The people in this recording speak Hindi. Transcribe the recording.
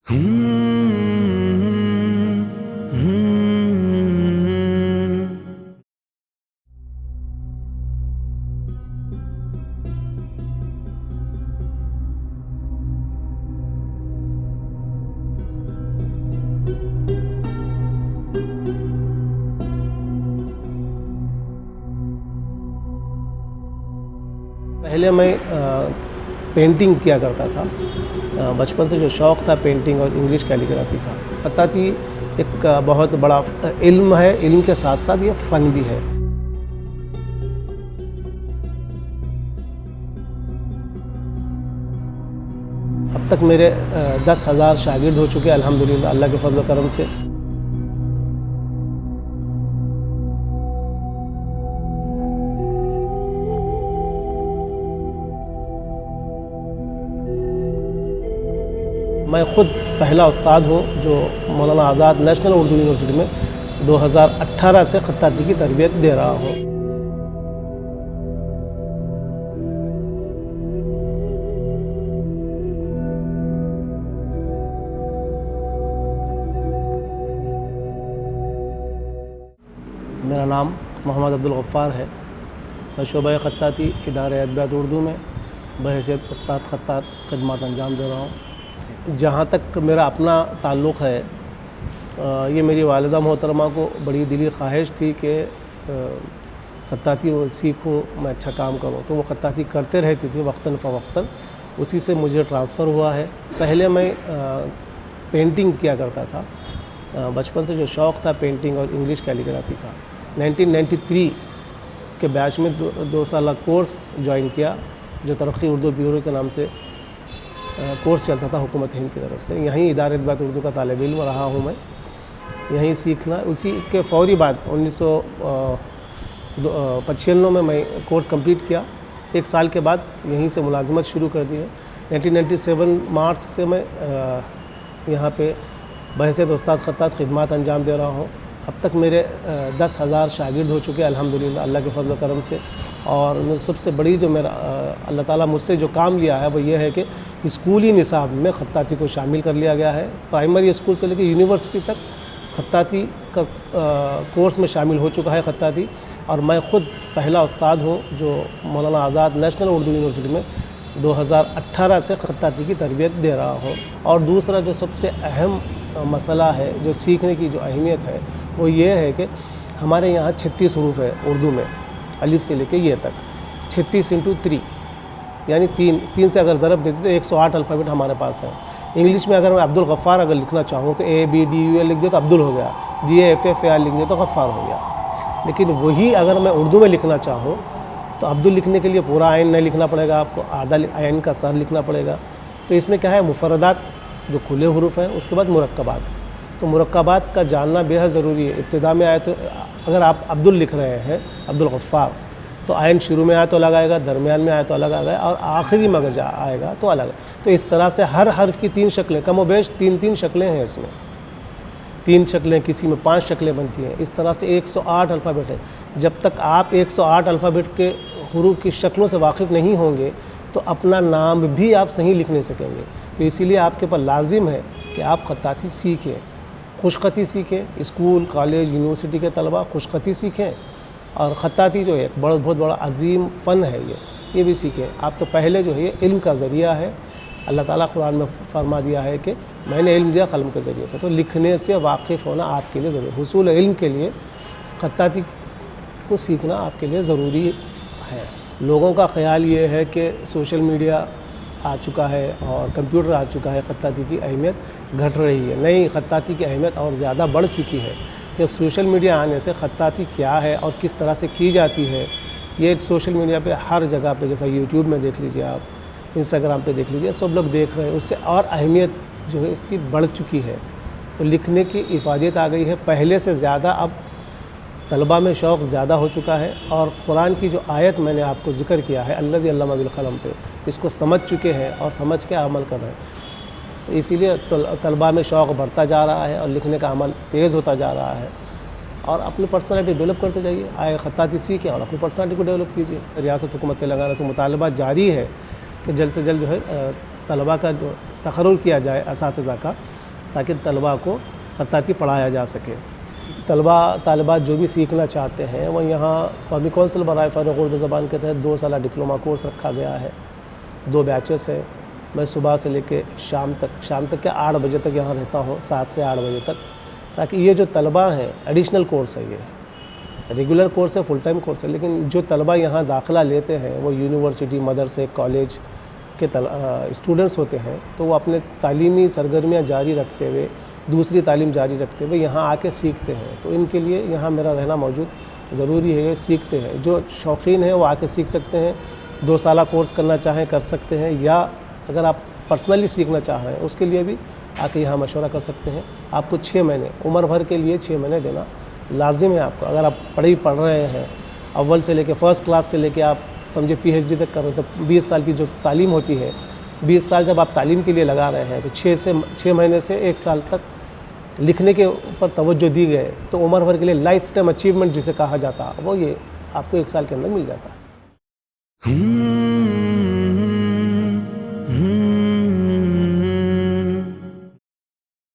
पहले मैं पेंटिंग किया करता था। बचपन से जो शौक़ था पेंटिंग और इंग्लिश कैलीग्राफी का, पता थी एक बहुत बड़ा इल्म है, इल्म के साथ साथ ये फ़न भी है। अब तक मेरे 10,000 शागिर्द हो चुके हैं अल्हम्दुलिल्लाह, अल्लाह के फज़ल व करम से। मैं ख़ुद पहला उस्ताद हूँ जो मौलाना आज़ाद नेशनल उर्दू यूनिवर्सिटी में 2018 से ख़त्ताती की तरबियत दे रहा हूँ। मेरा नाम मोहम्मद अब्दुल गफ़्फ़ार है। मैं शोबा ख़त्ताती इदारे अदबियात उर्दू में बहैसियत उस्ताद ख़त्तात ख़िदमत अंजाम दे रहा हूँ। जहाँ तक मेरा अपना ताल्लुक़ है, ये मेरी वालिदा मोहतरमा को बड़ी दिली ख्वाहिश थी कि ख़त्ताती सीखूँ, मैं अच्छा काम करूँ, तो वो ख़त्ताती करते रहती थी वक्तन फ़वक्तन, उसी से मुझे ट्रांसफ़र हुआ है। पहले मैं पेंटिंग किया करता था। बचपन से जो शौक़ था पेंटिंग और इंग्लिश कैलीग्राफी का, 1993 के बैच में 2 साल कोर्स ज्वाइन किया, जो तरक्की उर्दू ब्यूरो के नाम से कोर्स चलता था हुकूमत हिंद की तरफ से। यहीं इदारे अदबियात उर्दू का तालिब इल्म रहा हूँ मैं, यहीं सीखना। उसी के फ़ौरी बाद 1995 में मैं कोर्स कंप्लीट किया। 1 साल के बाद यहीं से मुलाजमत शुरू कर दी है। 1997 मार्च से मैं यहाँ पे बहैसियत उस्ताद ख़त्तात ख़िदमत अंजाम दे रहा हूँ। अब तक मेरे 10,000 शागिर्द हो चुके हैं अल्हम्दुलिल्लाह, अल्लाह के फज़ल व करम से। और सबसे बड़ी जो मेरा अल्लाह ताला मुझसे जो काम लिया है वो ये है कि स्कूली निसाब में ख़त्ताती को शामिल कर लिया गया है। प्राइमरी स्कूल से लेकर यूनिवर्सिटी तक ख़त्ताती का कोर्स में शामिल हो चुका है ख़त्ताती। और मैं ख़ुद पहला उस्ताद हूँ जो मौलाना आज़ाद नेशनल उर्दू यूनिवर्सिटी में 2018 से ख़त्ताती की तरबियत दे रहा हूँ। और दूसरा जो सबसे अहम मसला है, जो सीखने की जो अहमियत है, वो ये है कि हमारे यहाँ 36 हरूफ है उर्दू में, अलिफ से लेके ये तक 36 × 3 यानी 3 से अगर ज़रब देते तो 108 अल्फ़ाबेट हमारे पास है। इंग्लिश में अगर मैं अब्दुल गफ़्फ़ार अगर लिखना चाहूँ तो ABDUL लिख दिया तो अब्दुल हो गया, GAFFAR लिख दिया तो गफ़्फ़ार हो गया। लेकिन वही अगर मैं उर्दू में लिखना चाहूँ तो अब्दुल लिखने के लिए पूरा आयन नहीं लिखना पड़ेगा, आपको आधा आयन का सर लिखना पड़ेगा। तो इसमें क्या है, मुफर्रदात जो खुले हरूफ हैं, उसके बाद मुरक्कबात। तो मुरक्कबात का जानना बेहद ज़रूरी है। इब्तिदा में आए तो अगर आप अब्दुल लिख रहे हैं, अब्दुल गफ़्फ़ार, तो आयन शुरू में आए तो अलग आएगा, दरमियान में आए तो अलग आएगा, और आखिरी में अगर आएगा तो अलग। तो इस तरह से हर हर्फ की 3 शक्लें, कम व बेश 3 शक्लें हैं इसमें। 3 शक्लें, किसी में 5 शक्लें बनती हैं। इस तरह से 108 अल्फ़ाबेट है। जब तक आप 108 अल्फ़ाबेट के हरूफ की शक्लों से वाकिफ़ नहीं होंगे तो अपना नाम भी आप सही लिख नहीं सकेंगे। तो इसीलिए आपके ऊपर लाजिम है कि आप ख़त्ताती सीखें, खुशख़ती सीखें। स्कूल, कॉलेज, यूनिवर्सिटी के तलबा खुशख़ती सीखें, और ख़त्ताती जो है एक बहुत बड़ा अजीम फ़न है, ये भी सीखें। आप तो पहले जो है ये इल्म का ज़रिया है। अल्लाह ताला कुरान में फरमा दिया है कि मैंने इल्म दिया क़लम के ज़रिए से। तो लिखने से वाकिफ़ होना आपके लिए ज़रूरी, हुसूल इल्म के लिए ख़त्ताती को सीखना आपके लिए ज़रूरी है। लोगों का ख़्याल ये है कि सोशल मीडिया आ चुका है और कंप्यूटर आ चुका है, ख़त्ताती की अहमियत घट रही है। नहीं, ख़त्ताती की अहमियत और ज़्यादा बढ़ चुकी है कि सोशल मीडिया आने से ख़त्ताती क्या है और किस तरह से की जाती है, ये सोशल मीडिया पे हर जगह पे, जैसा यूट्यूब में देख लीजिए आप, इंस्टाग्राम पे देख लीजिए, सब लोग देख रहे हैं। उससे और अहमियत जो है इसकी बढ़ चुकी है। तो लिखने की इफ़ादियत आ गई है पहले से ज़्यादा। अब तलबा में शौक़ ज़्यादा हो चुका है, और कुरान की जो आयत मैंने आपको ज़िक्र किया है, अल्लज़ी अल्लमा बिल क़लम पे, इसको समझ चुके हैं और समझ के अमल कर रहे हैं। तो इसीलिए तलबा में शौक़ बढ़ता जा रहा है और लिखने का अमल तेज़ होता जा रहा है। और अपनी पर्सनालिटी डेवलप करते जाइए, आए ख़त्ताती सीखें और अपनी पर्सनालिटी को डेवलप कीजिए। रियासत हुकूमत तेलंगाना से मुतालबा जारी है कि जल्द से जल्द जो है तलबा का जो तक़र्रुर किया जाए असातिज़ा का, ताकि तलबा को ख़त्ताती पढ़ाया जा सके। तलबा तालिबात जो भी सीखना चाहते हैं वो यहाँ कौमी कौंसिल बराए फ़रोग़ उर्दू ज़बान के तहत 2 साल डिप्लोमा कोर्स रखा गया है। 2 बैचेस है। मैं सुबह से लेके शाम तक क्या 8 बजे तक यहाँ रहता हूँ, 7 से 8 बजे तक, ताकि ये जो तलबा हैं, एडिशनल कोर्स है, ये रेगुलर कोर्स है, फुल टाइम कोर्स है, लेकिन जो तलबा यहाँ दाखिला लेते हैं वो यूनिवर्सिटी, मदरसे, कॉलेज के स्टूडेंट्स होते हैं, तो वो अपने तालीमी सरगर्मियाँ जारी रखते हुए, दूसरी तालीम जारी रखते हुए यहाँ आके सीखते हैं। तो इनके लिए यहाँ मेरा रहना मौजूद ज़रूरी है। ये सीखते हैं, जो शौकीन हैं वो आके सीख सकते हैं। 2 साल कोर्स करना चाहें कर सकते हैं, या अगर आप पर्सनली सीखना चाह रहे हैं उसके लिए भी आके यहाँ मशवरा कर सकते हैं। आपको 6 महीने उम्र भर के लिए 6 महीने देना लाजिम है आपको। अगर आप पढ़ रहे हैं अव्वल से लेके फर्स्ट क्लास से लेके आप समझे PhD तक कर रहे हैं, तो 20 साल की जो तालीम होती है, 20 साल जब आप तालीम के लिए लगा रहे हैं, तो 6 महीने से 1 साल तक लिखने के ऊपर तवज्जो दी गए, तो उम्र भर के लिए लाइफ टाइम अचीवमेंट जिसे कहा जाता है, वो ये आपको 1 साल के अंदर मिल जाता है।